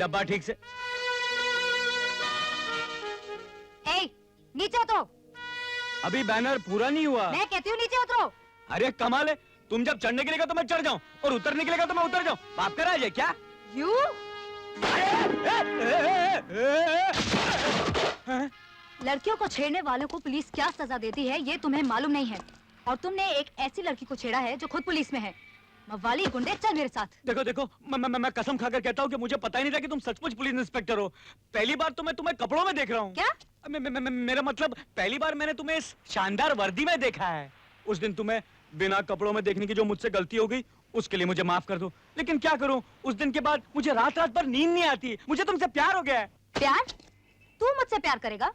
डब्बा ठीक से। ए, नीचे उतरो। अभी बैनर पूरा नहीं हुआ। मैं कहती हूँ नीचे उतरो। अरे कमाल है, तुम जब चढ़ने के लिए तो मैं चढ़ जाऊं और उतरने के लिए तो मैं उतर जाऊं। बाप का राज है क्या? यू लड़कियों को छेड़ने वालों को पुलिस क्या सजा देती है ये तुम्हें मालूम नहीं है, और तुमने एक ऐसी लड़की को छेड़ा है जो खुद पुलिस में है। मवाली गुंडे, चल मेरे साथ। देखो देखो, मैं कसम खाकर कहता हूँ कि मुझे पता ही नहीं था कि तुम सचमुच पुलिस इंस्पेक्टर हो। पहली बार तो मैं तुम्हें कपड़ों में देख रहा हूँ। क्या? मेरा मतलब पहली बार मैंने तुम्हें इस शानदार वर्दी में देखा है। उस दिन तुम्हें बिना कपड़ों में देखने की जो मुझसे गलती हो गई उसके लिए मुझे माफ कर दो। लेकिन क्या करूं, उस दिन के बाद मुझे रात रात भर नींद नहीं आती। मुझे तुमसे प्यार हो गया है। प्यार? तू मुझसे प्यार करेगा?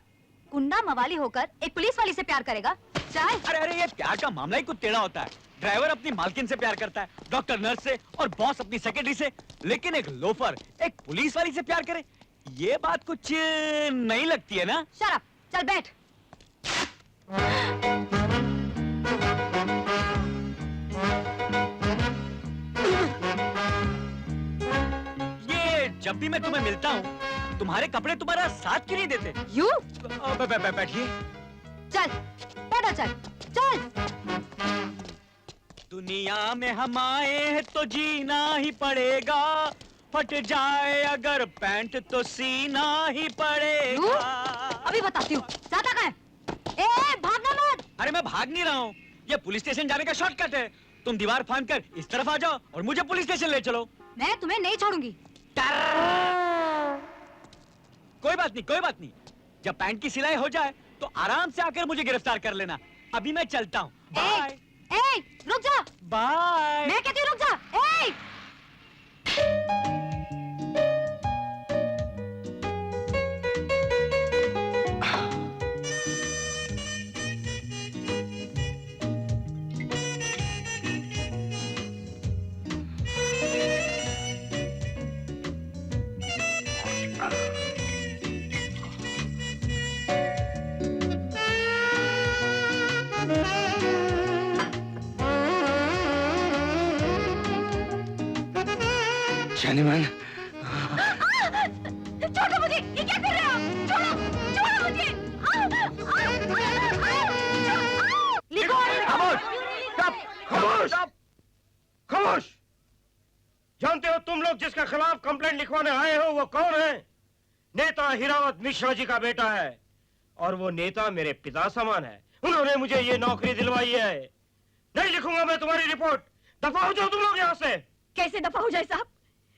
गुंडा मवाली होकर एक पुलिस वाली से प्यार करेगा? चल। अरे अरे, ये प्यार का मामला ही कुछ टेढ़ा होता है। ड्राइवर अपनी मालकिन से प्यार करता है, डॉक्टर नर्स से, और बॉस अपनी सेक्रेटरी से। लेकिन एक लोफर एक पुलिस वाली से प्यार करे, ये बात कुछ नहीं लगती है ना? शट अप, चल बैठ। ये जब भी मैं तुम्हें मिलता हूँ तुम्हारे कपड़े तुम्हारा साथ क्यों नहीं देते? यू बैठिए। चल बैठो, चल चल। दुनिया में हम आए हैं तो जीना ही पड़ेगा, फट जाए अगर पैंट तो सीना ही पड़ेगा। अभी बताती हूँ, जाता कहाँ है? ए, भागना मत। अरे मैं भाग नहीं रहा हूँ, ये पुलिस स्टेशन जाने का शॉर्टकट है। तुम दीवार फांद कर इस तरफ आ जाओ और मुझे पुलिस स्टेशन ले चलो। मैं तुम्हें नहीं छोड़ूंगी। कोई बात नहीं, कोई बात नहीं। जब पैंट की सिलाई हो जाए तो आराम से आकर मुझे गिरफ्तार कर लेना। अभी मैं चलता हूँ। बाय। ए, रुक जा। बाय। मैं कहती हूँ रुक जा। ए! शनिमान, छोड़ो मुझे, ये क्या कर रहे हो? छोड़ो, छोड़ो मुझे। लिखो। खामोश, खामोश। जानते हो तुम लोग जिसके खिलाफ कंप्लेंट लिखवाने आए हो वो कौन है? नेता हिरावत मिश्रा जी का बेटा है, और वो नेता मेरे पिता समान है। उन्होंने मुझे ये नौकरी दिलवाई है। नहीं लिखूंगा मैं तुम्हारी रिपोर्ट। दफा हो जाओ तुम लोग यहाँ से। कैसे दफा हो जाए साहब?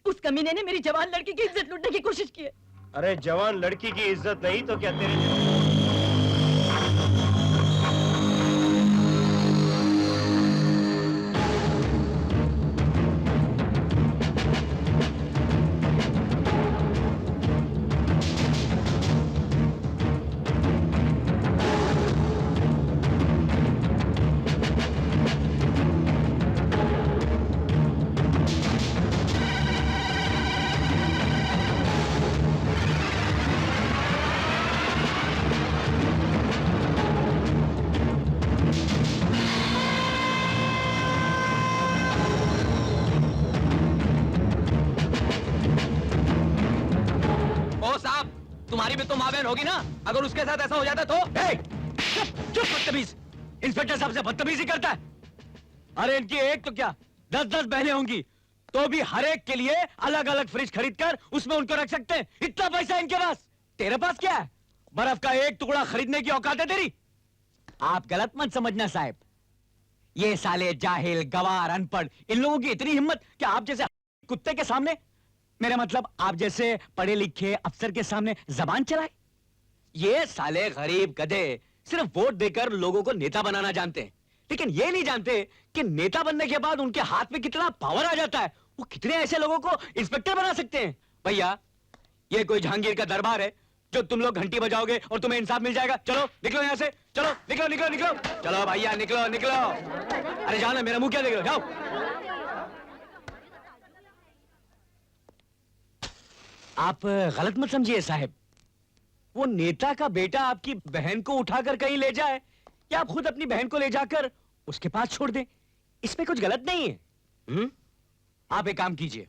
उस कमीने ने मेरी जवान लड़की की इज्जत लूटने की कोशिश की है। अरे जवान लड़की की इज्जत नहीं तो क्या तेरे तुम्हारी भी तो मां बहन होगी ना? अगर उसके साथ ऐसा हो जाता तो? चुप बदतमीज! इंस्पेक्टर साहब से बदतमीजी करता है। अरे इनकी एक तो क्या 10-10 बहनें होंगी, तो भी हर एक के लिए अलग अलग फ्रिज खरीदकर उसमें उनको रख सकते हैं। इतना पैसा इनके पास। तेरे पास क्या है? बर्फ का एक टुकड़ा खरीदने की औकात है तेरी? आप गलत मत समझना साहब, ये साले जाहिल, गवार, अनपढ़, इन लोगों की इतनी हिम्मत कि आप जैसे कुत्ते के सामने, मेरा मतलब आप जैसे पढ़े लिखे अफसर के सामने जबान चलाए। ये साले गरीब गधे सिर्फ वोट देकर लोगों को नेता बनाना जानते हैं, लेकिन ये नहीं जानते कि नेता बनने के बाद उनके हाथ में कितना पावर आ जाता है। वो कितने ऐसे लोगों को इंस्पेक्टर बना सकते हैं। भैया, ये कोई जहांगीर का दरबार है जो तुम लोग घंटी बजाओगे और तुम्हें इंसाफ मिल जाएगा? चलो निकलो यहाँ से, चलो निकलो निकलो निकलो, चलो भैया निकलो निकलो। अरे जाओ ना, मेरा मुंह क्या देख रहे हो? जाओ। आप गलत मत समझिए साहब, वो नेता का बेटा आपकी बहन को उठाकर कहीं ले जाए या आप खुद अपनी बहन को ले जाकर उसके पास छोड़ दें, इसमें कुछ गलत नहीं है। आप एक काम कीजिए,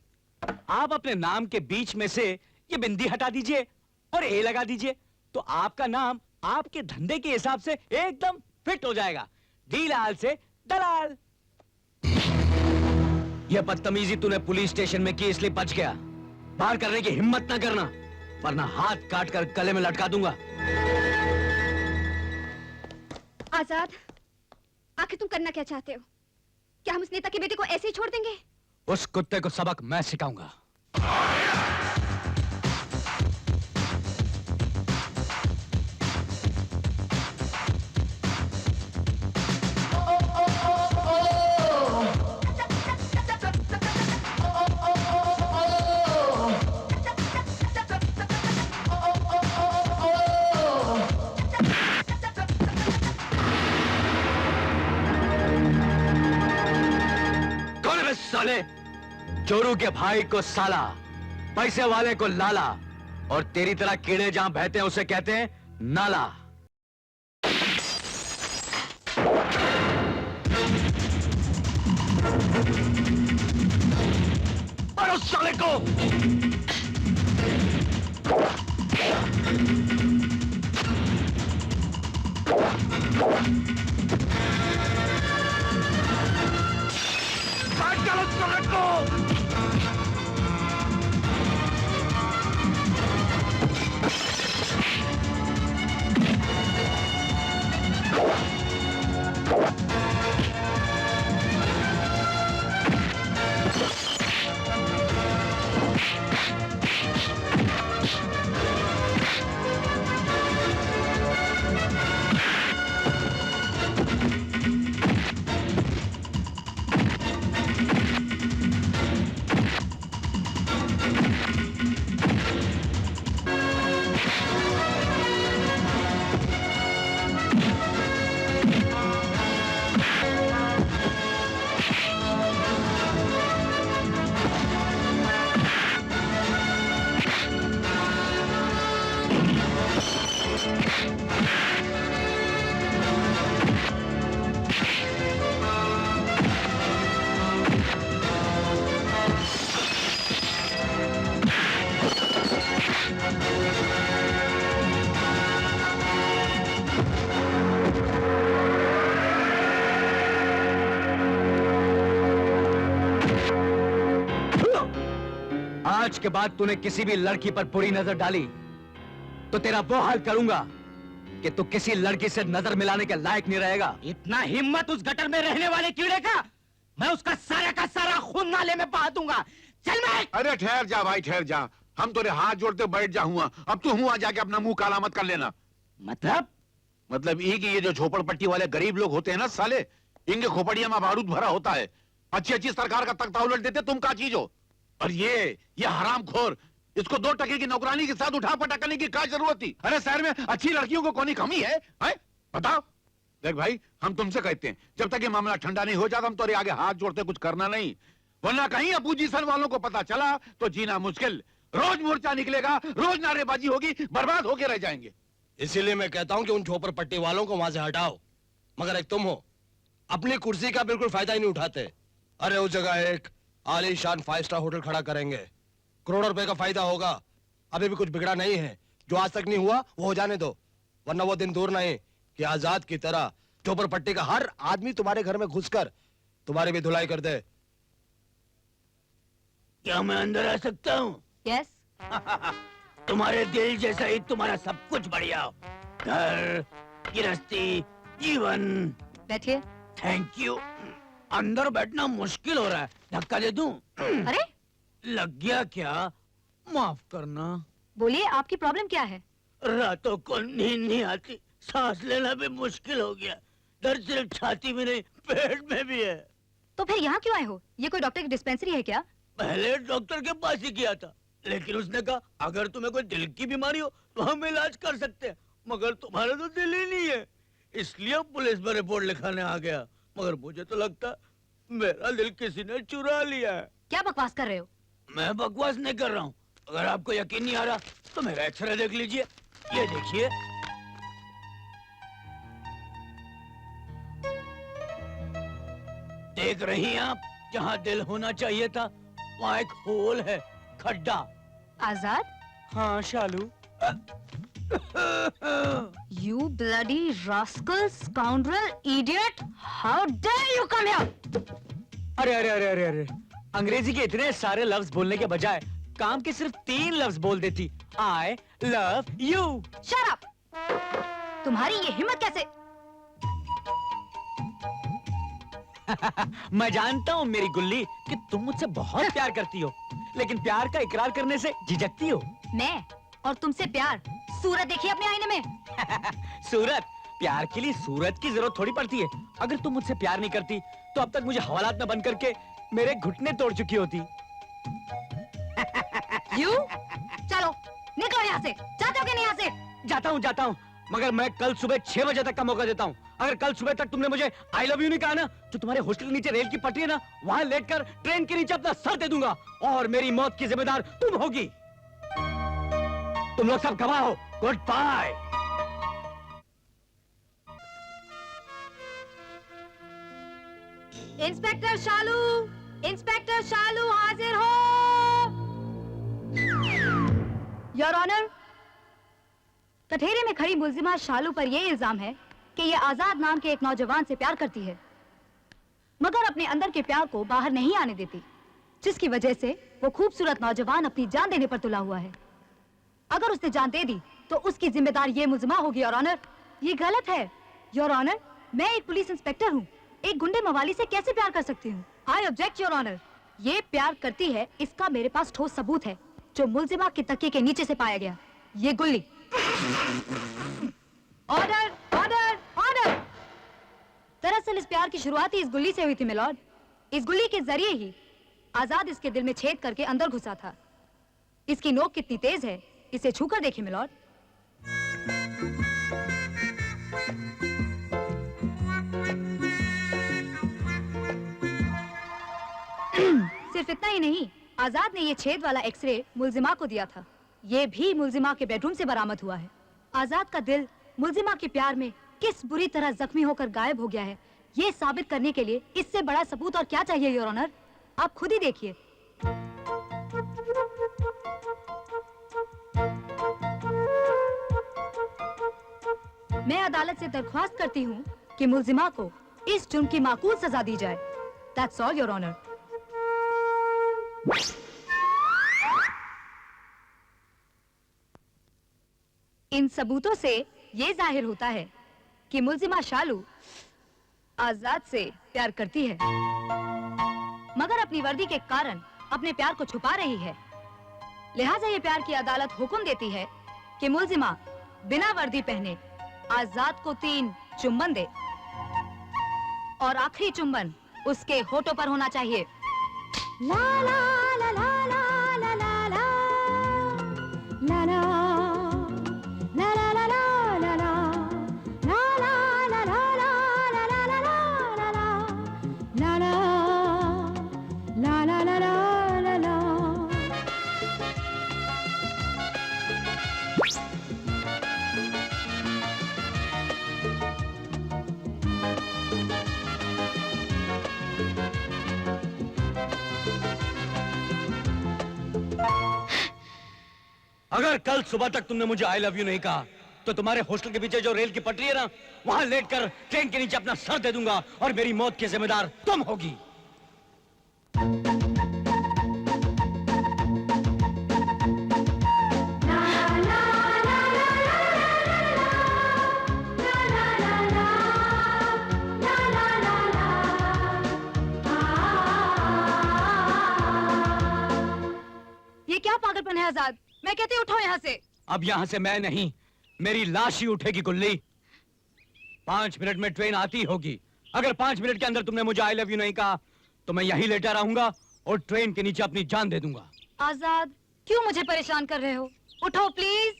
आप अपने नाम के बीच में से ये बिंदी हटा दीजिए और ए लगा दीजिए, तो आपका नाम आपके धंधे के हिसाब से एकदम फिट हो जाएगा। दीलाल से दलाल। यह बदतमीजी तूने पुलिस स्टेशन में की, इसलिए बच गया। बाहर करने की हिम्मत ना करना, वरना हाथ काट कर गले में लटका दूंगा। आजाद, आखिर तुम करना क्या चाहते हो? क्या हम उस नेता की बेटी को ऐसे ही छोड़ देंगे? उस कुत्ते को सबक मैं सिखाऊंगा। साले, चोरू के भाई को साला, पैसे वाले को लाला, और तेरी तरह कीड़े जहां बहते हैं उसे कहते हैं नाला। मारो साले को। आज के बाद तूने किसी भी लड़की पर बुरी नजर डाली तो तेरा वो हाल करूंगा कि तू किसी लड़की से नजर मिलाने के लायक नहीं रहेगा। इतना हिम्मत उस गटर में रहने वाले कीड़े का, मैं उसका सारा का सारा खून नाले में बहा दूंगा। चल मैं। अरे ठहर जा भाई, ठहर जा। हम तेरे हाथ जोड़ते बैठ जा हुआ, अब तू हुआ जाके अपना मुंह काला मत कर लेना। मतलब ये कि ये जो झोपड़पट्टी वाले गरीब लोग होते हैं ना साले, इनके खोपड़िया में बारूद भरा होता है। अच्छी अच्छी सरकार का तख्ता उलट देते, तुम क्या चीज हो? और ये हरामखोर, इसको 2 टके की नौकरानी के साथ उठा पटकने की क्या जरूरत थी? अरे शहर में अच्छी लड़कियों को कौन कमी है? बताओ। देख भाई, हम तुमसे कहते हैं, जब तक ये मामला ठंडा नहीं हो जाता हम तो आगे हाथ जोड़ते कुछ करना नहीं, वरना कहीं अपोजिशन वालों को पता चला तो जीना मुश्किल। रोज मोर्चा निकलेगा, रोज नारेबाजी होगी, बर्बाद होके रह जाएंगे। इसीलिए मैं कहता हूं कि उन झोपड़पट्टी वालों को वहां से हटाओ। मगर एक तुम हो, अपनी कुर्सी का बिल्कुल फायदा ही नहीं उठाते। अरे उस जगह एक आलीशान 5 स्टार होटल खड़ा करेंगे, करोड़ों रुपए का फायदा होगा। अभी भी कुछ बिगड़ा नहीं है, जो आज तक नहीं हुआ वो हो जाने दो, वरना वो दिन दूर नहीं कि आजाद की तरह झोपड़पट्टी का हर आदमी तुम्हारे घर में घुसकर तुम्हारी भी धुलाई कर दे। क्या मैं अंदर आ सकता हूँ? यस। तुम्हारे दिल जैसा ही तुम्हारा सब कुछ बढ़िया हो, घर, गृहस्थी, जीवन। बैठिए। Thank you. अंदर बैठना मुश्किल हो रहा है, धक्का दे दूं? अरे लग गया क्या? माफ करना। बोलिए, आपकी प्रॉब्लम क्या है? रातों को नींद नहीं आती, सांस लेना भी मुश्किल हो गया। दर्द सिर्फ छाती में नहीं, पेट में भी है। तो फिर यहाँ क्यों आए हो? ये कोई डॉक्टर की डिस्पेंसरी है क्या? पहले डॉक्टर के पास ही किया था, लेकिन उसने कहा अगर तुम्हें कोई दिल की बीमारी हो तो हम इलाज कर सकते हैं, मगर तुम्हारा तो दिल ही नहीं है, इसलिए पुलिस में रिपोर्ट लिखाने आ गया। मगर मुझे तो लगता मेरा दिल किसी ने चुरा लिया है। क्या बकवास कर रहे हो? मैं बकवास नहीं कर रहा हूँ। अगर आपको यकीन नहीं आ रहा तो मेरा एक्सरे देख लीजिए। ये देखिए। देख रही हैं आप, जहाँ दिल होना चाहिए था वहाँ एक होल है, खड्डा। आजाद, हाँ शालू। You bloody rascal, scoundrel, idiot! How dare you come here? अरे अरे अरे अरे अरे, अंग्रेजी के इतने सारे लफ्ज बोलने के बजाय काम के सिर्फ 3 लफ्ज बोल देती। I love you। Shut up! तुम्हारी ये हिम्मत कैसे? मैं जानता हूँ मेरी गुल्ली कि तुम मुझसे बहुत प्यार करती हो, लेकिन प्यार का इकरार करने से झिझकती हो। मैं और तुमसे प्यार? सूरत देखिए अपने आईने में। सूरत? प्यार के लिए सूरत की जरूरत थोड़ी पड़ती है। अगर तुम मुझसे प्यार नहीं करती तो अब तक मुझे हवालात में बंद करके मेरे घुटने तोड़ चुकी होती। You? चलो निकलो यहाँ से। जाते हो कि नहीं यहाँ से? जाता हूँ, मगर मैं कल सुबह 6 बजे तक का मौका देता हूँ। अगर कल सुबह तक तुमने मुझे आई लव यू नहीं कहा ना, तो तुम्हारे हॉस्टल के नीचे रेल की पटरी है ना, वहां लेटकर ट्रेन के नीचे अपना सर दे दूंगा और मेरी मौत की जिम्मेदार तुम होगी। तुम लोग सब गवाह हो। Good bye. Inspector Shalu, inspector Shalu हाजिर हो। योर ऑनर, कठेरे में खड़ी मुल्जिमा शालू पर यह इल्जाम है कि ये आजाद नाम के एक नौजवान से प्यार करती है, मगर अपने अंदर के प्यार को बाहर नहीं आने देती, जिसकी वजह से वो खूबसूरत नौजवान अपनी जान देने पर तुला हुआ है। अगर उसने जान दे दी तो उसकी जिम्मेदार ये मुल्जिमा होगी। योर ऑनर, ये गलत है। योर ऑनर, मैं एक पुलिस इंस्पेक्टर हूँ, एक गुंडे मवाली से कैसे प्यार कर सकती हूँ? I object your honour. ये प्यार करती है, इसका मेरे पास ठोस सबूत है, जो मुल्जिमा के तकिए के नीचे से पाया गया। ये गुल्ली। Order, order, order. दरअसल इस प्यार की शुरुआत ही इस गुल्ली से हुई थी मिलॉर्ड। इस गुल्ली के जरिए ही आजाद इसके दिल में छेद करके अंदर घुसा था। इसकी नोक कितनी तेज है, इसे छूकर देखिए मिलॉर्ड। सिर्फ इतना ही नहीं, आजाद ने ये छेद वाला एक्सरे मुल्जिमा को दिया था। ये भी मुल्जिमा के बेडरूम से बरामद हुआ है। आजाद का दिल मुल्जिमा के प्यार में किस बुरी तरह जख्मी होकर गायब हो गया है, ये साबित करने के लिए इससे बड़ा सबूत और क्या चाहिए योर ऑनर? आप खुद ही देखिए। मैं अदालत से दरख्वास्त करती हूँ कि मुल्जिमा को इस जुर्म की माकूल सजा दी जाए। That's all, your honour. इन सबूतों से ये जाहिर होता है कि मुल्जिमा शालू आजाद से प्यार करती है, मगर अपनी वर्दी के कारण अपने प्यार को छुपा रही है। लिहाजा ये प्यार की अदालत हुक्म देती है कि मुल्जिमा बिना वर्दी पहने आजाद को 3 चुम्बन दे और आखिरी चुम्बन उसके होठों पर होना चाहिए। ला ला ला ला ला ला ला ला ला ला अगर कल सुबह तक तुमने मुझे आई लव यू नहीं कहा तो तुम्हारे हॉस्टल के पीछे जो रेल की पटरी है ना, वहां लेटकर ट्रेन के नीचे अपना सर दे दूंगा और मेरी मौत की जिम्मेदार तुम होगी। ये क्या पागलपन है आजाद? मैं कहती हूँ उठो यहाँ से। अब यहाँ से मैं नहीं, मेरी लाश ही उठेगी गुल्ली। 5 मिनट में ट्रेन आती होगी। अगर 5 मिनट के अंदर तुमने मुझे आई लव यू नहीं कहा तो मैं यहीं लेटा रहूंगा और ट्रेन के नीचे अपनी जान दे दूंगा। आजाद, क्यों मुझे परेशान कर रहे हो? उठो प्लीज।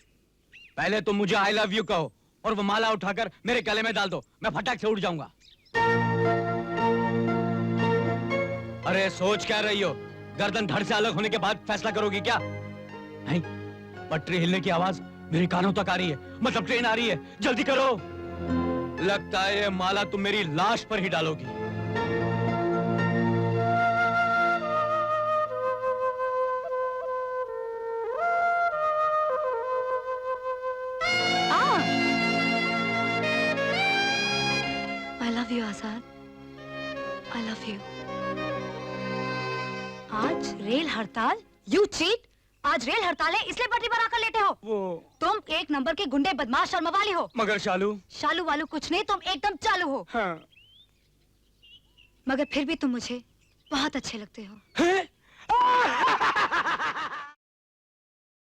पहले तुम मुझे आई लव यू कहो और वो माला उठाकर मेरे गले में डाल दो, मैं फटाक से उड़ जाऊंगा। अरे सोच क्या रही हो? गर्दन धड़ से अलग होने के बाद फैसला करोगी क्या? नहीं, पटरी हिलने की आवाज मेरे कानों तक आ रही है, मतलब ट्रेन आ रही है। जल्दी करो। लगता है ये माला तुम मेरी लाश पर ही डालोगी। Love you Azad, I love you. आज रेल हड़ताल? You cheat! आज रेल हड़ताल है इसलिए पटरी पर आकर लेटे हो। वो तुम एक नंबर के गुंडे बदमाश और मवाली हो। मगर शालू। शालू वालू कुछ नहीं, तुम एकदम चालू हो। हाँ। मगर फिर भी तुम मुझे बहुत अच्छे लगते हो। हैं?